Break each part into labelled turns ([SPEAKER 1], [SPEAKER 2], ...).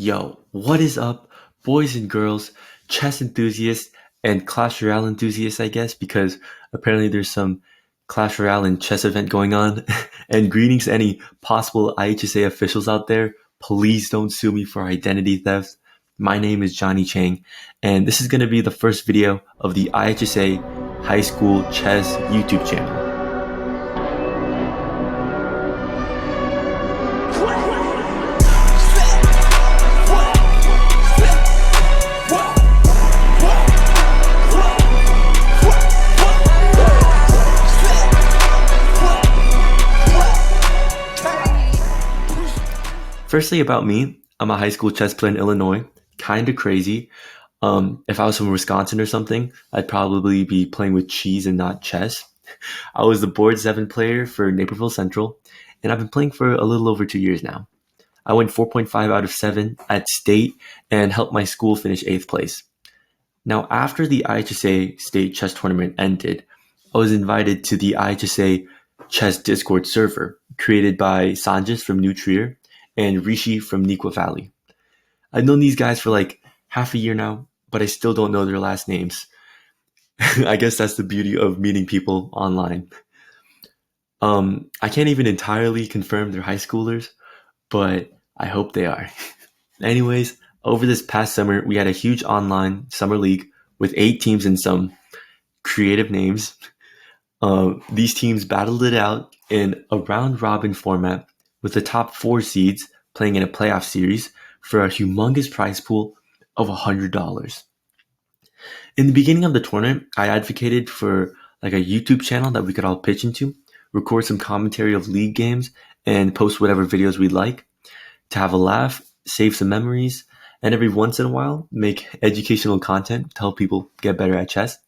[SPEAKER 1] Yo, what is up, boys and girls, chess enthusiasts, and Clash Royale enthusiasts, I guess, because apparently there's some Clash Royale and chess event going on. And greetings to any possible IHSA officials out there. Please don't sue me for identity theft. My name is Johnny Chang, and this is going to be the first video of the IHSA High School Chess YouTube channel. Firstly, about me, I'm a high school chess player in Illinois, kind of crazy. If I was from Wisconsin or something, I'd probably be playing with cheese and not chess. I was the board 7 player for Naperville Central, and I've been playing for a little over 2 years now. I went 4.5 out of 7 at state and helped my school finish 8th place. Now, after the IHSA state chess tournament ended, I was invited to the IHSA chess Discord server created by Sanjis from New Trier and Rishi from Neuqua Valley. I've known these guys for like half a year now, but I still don't know their last names. I guess that's the beauty of meeting people online. I can't even entirely confirm they're high schoolers, but I hope they are. Anyways, over this past summer, we had a huge online summer league with 8 teams and some creative names. These teams battled it out in a round-robin format with the top 4 seeds playing in a playoff series for a humongous prize pool of $100. In the beginning of the tournament, I advocated for like a YouTube channel that we could all pitch into, record some commentary of league games, and post whatever videos we'd like to have a laugh, save some memories, and every once in a while make educational content to help people get better at chess.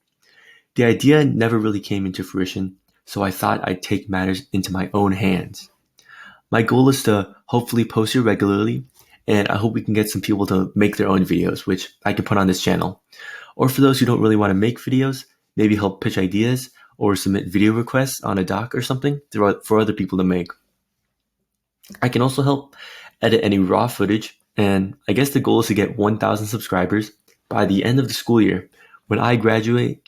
[SPEAKER 1] The idea never really came into fruition, so I thought I'd take matters into my own hands. My goal is to hopefully post here regularly, and I hope we can get some people to make their own videos, which I can put on this channel. Or for those who don't really want to make videos, maybe help pitch ideas or submit video requests on a doc or something for other people to make. I can also help edit any raw footage, and I guess the goal is to get 1,000 subscribers by the end of the school year when I graduate,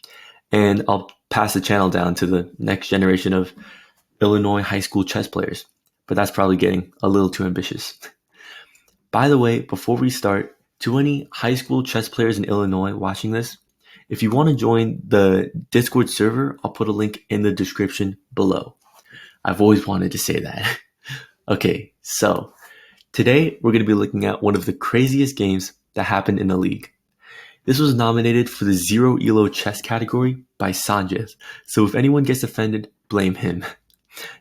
[SPEAKER 1] and I'll pass the channel down to the next generation of Illinois high school chess players. But that's probably getting a little too ambitious. By the way, before we start, to any high school chess players in Illinois watching this, if you want to join the Discord server, I'll put a link in the description below. I've always wanted to say that. Okay, so today we're going to be looking at one of the craziest games that happened in the league. This was nominated for the Zero Elo chess category by Sanjay, so if anyone gets offended, blame him.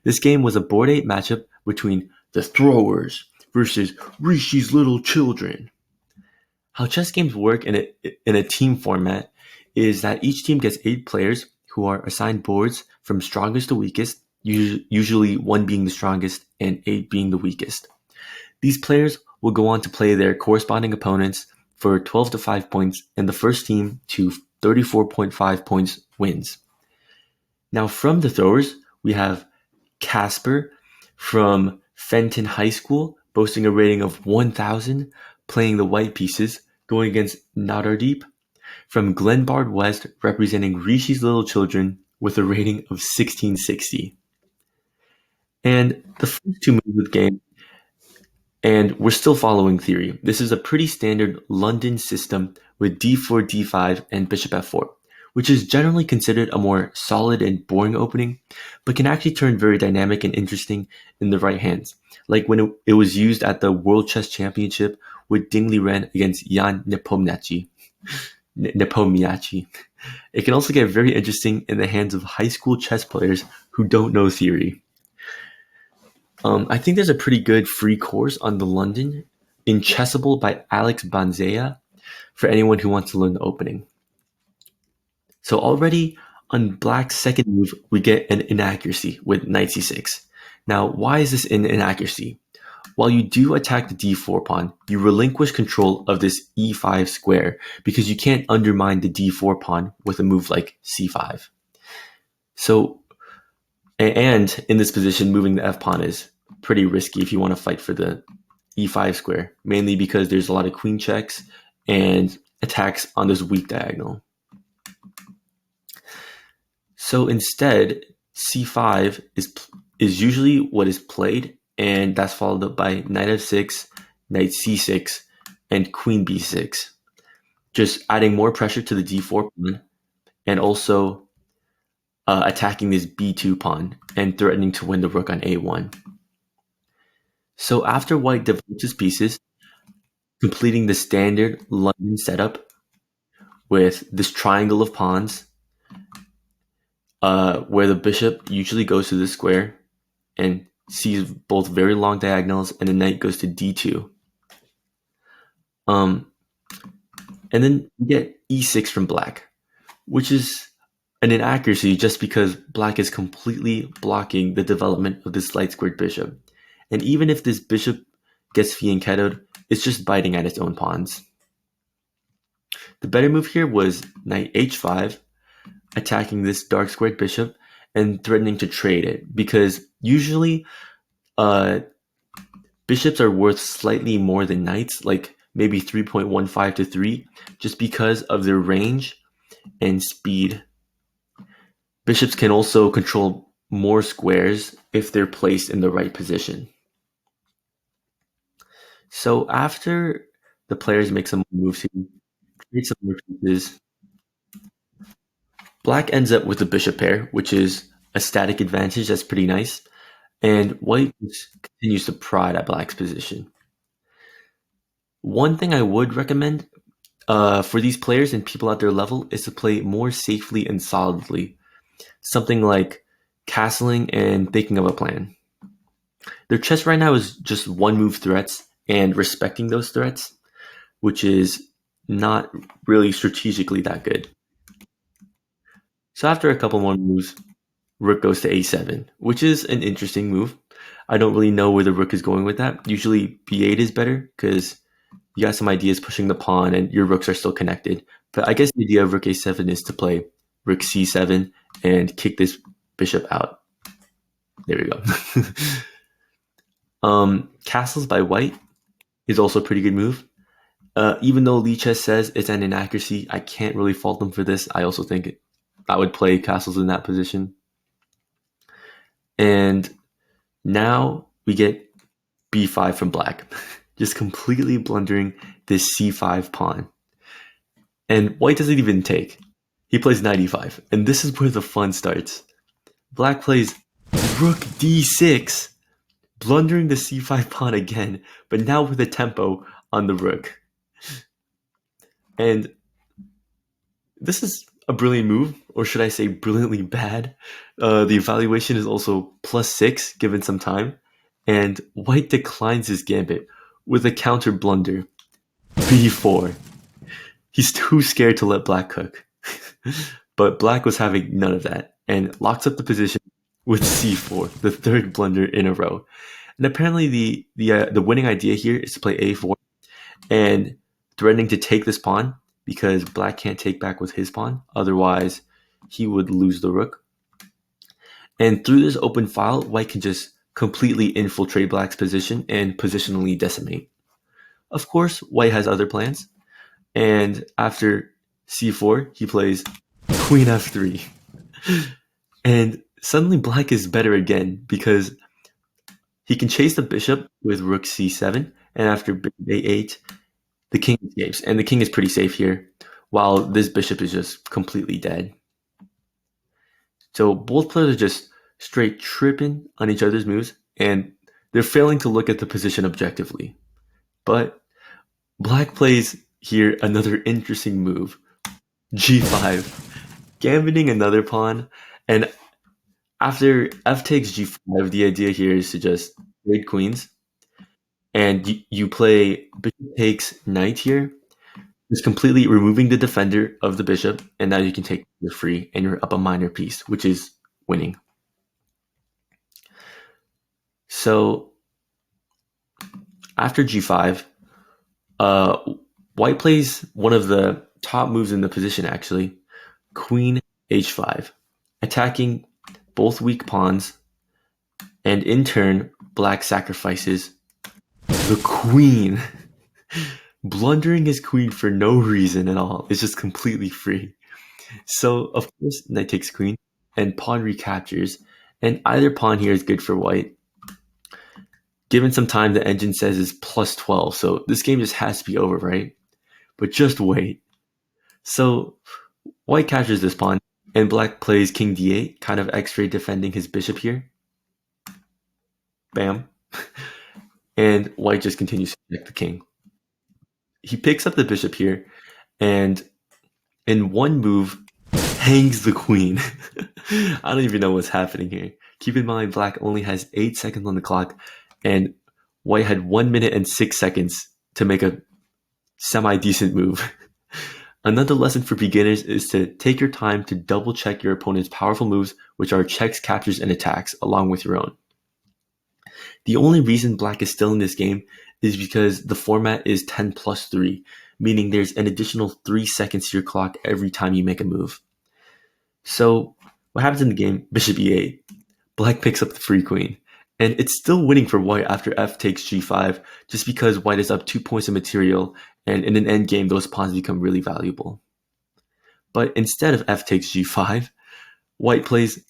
[SPEAKER 1] This game was a board 8 matchup between the Throwers versus Rishi's Little Children. How chess games work in a team format is that each team gets 8 players who are assigned boards from strongest to weakest, usually 1 being the strongest and 8 being the weakest. These players will go on to play their corresponding opponents for 12 to 5 points, and the first team to 34.5 points wins. Now from the Throwers, we have Casper from Fenton High School, boasting a rating of 1,000, playing the white pieces, going against Nadardeep from Glenbard West, representing Rishi's Little Children with a rating of 1660. And the first 2 moves of the game, and we're still following theory. This is a pretty standard London system with d4, d5, and bishop f4, which is generally considered a more solid and boring opening, but can actually turn very dynamic and interesting in the right hands, like when it was used at the World Chess Championship with Dingley Ren against Jan Nepomniachtchi. It can also get very interesting in the hands of high school chess players who don't know theory. I think there's a pretty good free course on the London in Chessable by Alex Banzea for anyone who wants to learn the opening. So already on Black's second move, we get an inaccuracy with knight c6. Now, why is this an inaccuracy? While you do attack the d4 pawn, you relinquish control of this e5 square because you can't undermine the d4 pawn with a move like c5. So, and in this position, moving the f pawn is pretty risky if you want to fight for the e5 square, mainly because there's a lot of queen checks and attacks on this weak diagonal. So instead, c5 is usually what is played, and that's followed up by knight f6, knight c6, and queen b6, just adding more pressure to the d4 pawn, and also attacking this b2 pawn and threatening to win the rook on a1. So after white develops his pieces, completing the standard London setup with this triangle of pawns, where the bishop usually goes to the square and sees both very long diagonals, and the knight goes to d2. And then you get e6 from black, which is an inaccuracy just because black is completely blocking the development of this light squared bishop. And even if this bishop gets fianchettoed, it's just biting at its own pawns. The better move here was knight h5, attacking this dark squared bishop and threatening to trade it, because usually bishops are worth slightly more than knights, like maybe 3.15 to 3, just because of their range and speed. Bishops can also control more squares if they're placed in the right position. So after the players make some moves here, create some more pieces, black ends up with the bishop pair, which is a static advantage that's pretty nice, and white continues to prod at black's position. One thing I would recommend for these players and people at their level is to play more safely and solidly. Something like castling and thinking of a plan. Their chess right now is just one move threats and respecting those threats, which is not really strategically that good. So after a couple more moves, rook goes to a7, which is an interesting move. I don't really know where the rook is going with that. Usually b8 is better because you got some ideas pushing the pawn and your rooks are still connected. But I guess the idea of rook a7 is to play rook c7 and kick this bishop out. There we go. Castles by white is also a pretty good move. Even though Lichess says it's an inaccuracy, I can't really fault them for this. I also think I would play castles in that position. And now we get b5 from black, just completely blundering this c5 pawn. And white doesn't even take. He plays knight e5, and this is where the fun starts. Black plays rook d6, blundering the c5 pawn again, but now with a tempo on the rook. And this is a brilliant move, or should I say brilliantly bad. The evaluation is also +6 given some time, and white declines his gambit with a counter blunder, b4. He's too scared to let black cook. But black was having none of that and locks up the position with c4, the third blunder in a row. And apparently the winning idea here is to play a4 and threatening to take this pawn because black can't take back with his pawn. Otherwise, he would lose the rook. And through this open file, white can just completely infiltrate black's position and positionally decimate. Of course, white has other plans. And after c4, he plays queen f3. And suddenly black is better again because he can chase the bishop with rook c7, and after bishop a8, the king escapes, and the king is pretty safe here, while this bishop is just completely dead. So both players are just straight tripping on each other's moves, and they're failing to look at the position objectively. But black plays here another interesting move, g5, gambiting another pawn, and after f takes g5, the idea here is to just trade queens, and you play bishop takes knight here, just completely removing the defender of the bishop, and now you can take the free, and you're up a minor piece, which is winning. So after g5, white plays one of the top moves in the position, actually, queen h5, attacking both weak pawns, and in turn, black sacrifices the queen. Blundering his queen for no reason at all. It's just completely free. So, of course, knight takes queen, and pawn recaptures. And either pawn here is good for white. Given some time, the engine says is plus 12, so this game just has to be over, right? But just wait. So, white captures this pawn, and black plays king d8, kind of x-ray defending his bishop here. Bam. And white just continues to protect the king. He picks up the bishop here, and in one move, hangs the queen. I don't even know what's happening here. Keep in mind, black only has 8 seconds on the clock, and white had 1 minute and 6 seconds to make a semi-decent move. Another lesson for beginners is to take your time to double check your opponent's powerful moves, which are checks, captures, and attacks, along with your own. The only reason black is still in this game is because the format is 10 plus 3, meaning there's an additional 3 seconds to your clock every time you make a move. So what happens in the game? Bishop e8. Black picks up the free queen. And it's still winning for white after f takes g5, just because white is up 2 points of material, and in an endgame, those pawns become really valuable. But instead of f takes g5, white plays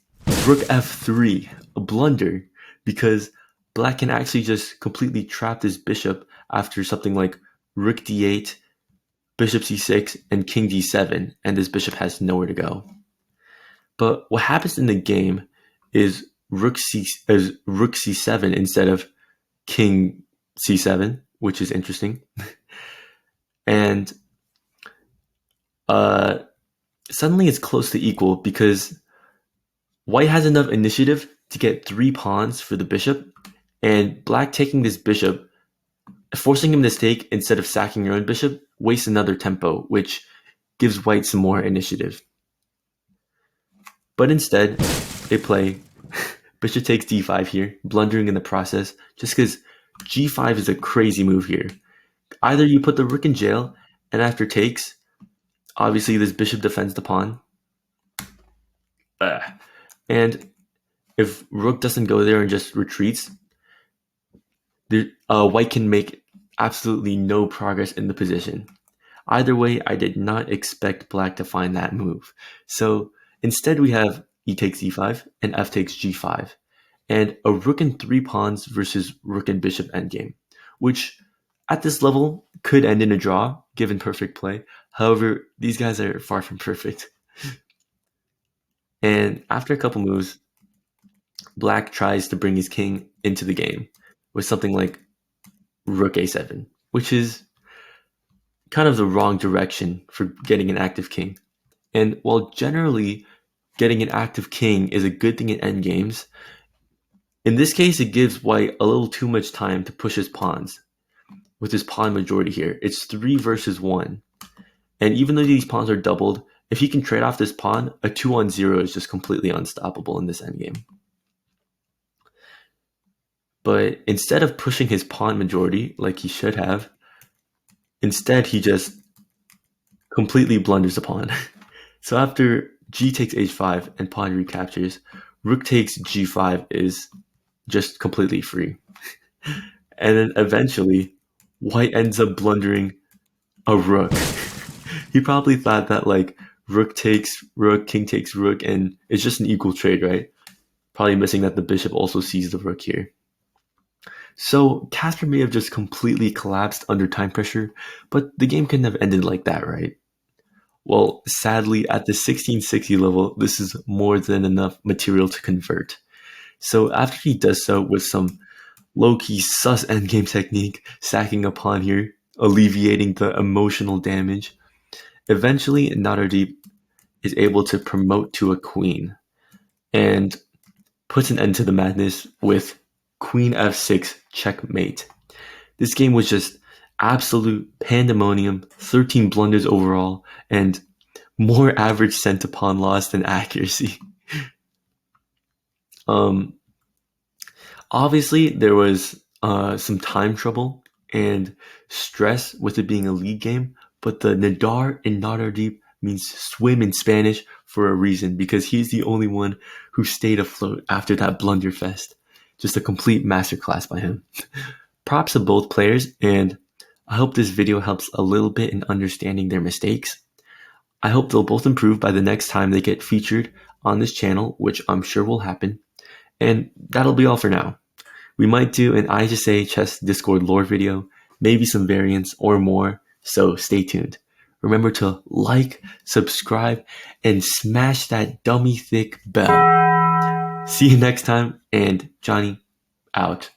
[SPEAKER 1] rook f3, a blunder, because black can actually just completely trap this bishop after something like rook d8, bishop c6, and king d7, and this bishop has nowhere to go. But what happens in the game is rook c7 instead of king c7, which is interesting. And suddenly it's close to equal because white has enough initiative to get 3 pawns for the bishop, and black taking this bishop, forcing him to take instead of sacking your own bishop, wastes another tempo, which gives white some more initiative. But instead, they play bishop takes d5 here, blundering in the process, just because g5 is a crazy move here. Either you put the rook in jail, and after takes, obviously this bishop defends the pawn. And if rook doesn't go there and just retreats, white can make absolutely no progress in the position. Either way, I did not expect black to find that move. So instead we have e takes e5 and f takes g5, and a rook and 3 pawns versus rook and bishop endgame, which at this level could end in a draw given perfect play. However, these guys are far from perfect. And after a couple moves, black tries to bring his king into the game with something like rook a7, which is kind of the wrong direction for getting an active king. And while generally getting an active king is a good thing in endgames, in this case it gives white a little too much time to push his pawns. With his pawn majority here, it's 3 versus 1. And even though these pawns are doubled, if he can trade off this pawn, a 2-on-0 is just completely unstoppable in this endgame. But instead of pushing his pawn majority like he should have, instead he just completely blunders a pawn. So after g takes h5 and pawn recaptures, rook takes g5 is just completely free. And then eventually, white ends up blundering a rook. He probably thought that like rook takes rook, king takes rook, and it's just an equal trade, right? Probably missing that the bishop also sees the rook here. So Casper may have just completely collapsed under time pressure, but the game couldn't have ended like that, right? Well, sadly, at the 1660 level, this is more than enough material to convert. So after he does so with some low-key sus endgame technique, sacking a pawn here, alleviating the emotional damage, eventually Nadardeep is able to promote to a queen and puts an end to the madness with queen f6 checkmate. This game was just absolute pandemonium, 13 blunders overall, and more average cent to pawn loss than accuracy. Obviously, there was some time trouble and stress with it being a league game, but the Nadar in Nadardeep means swim in Spanish for a reason, because he's the only one who stayed afloat after that blunderfest. Just a complete masterclass by him. props to both players, and I hope this video helps a little bit in understanding their mistakes. I hope they'll both improve by the next time they get featured on this channel, which I'm sure will happen. And that'll be all for now. We might do an IHSA chess Discord lore video, maybe some variants or more, so stay tuned. Remember to like, subscribe, and smash that dummy thick bell. See you next time, and Johnny out.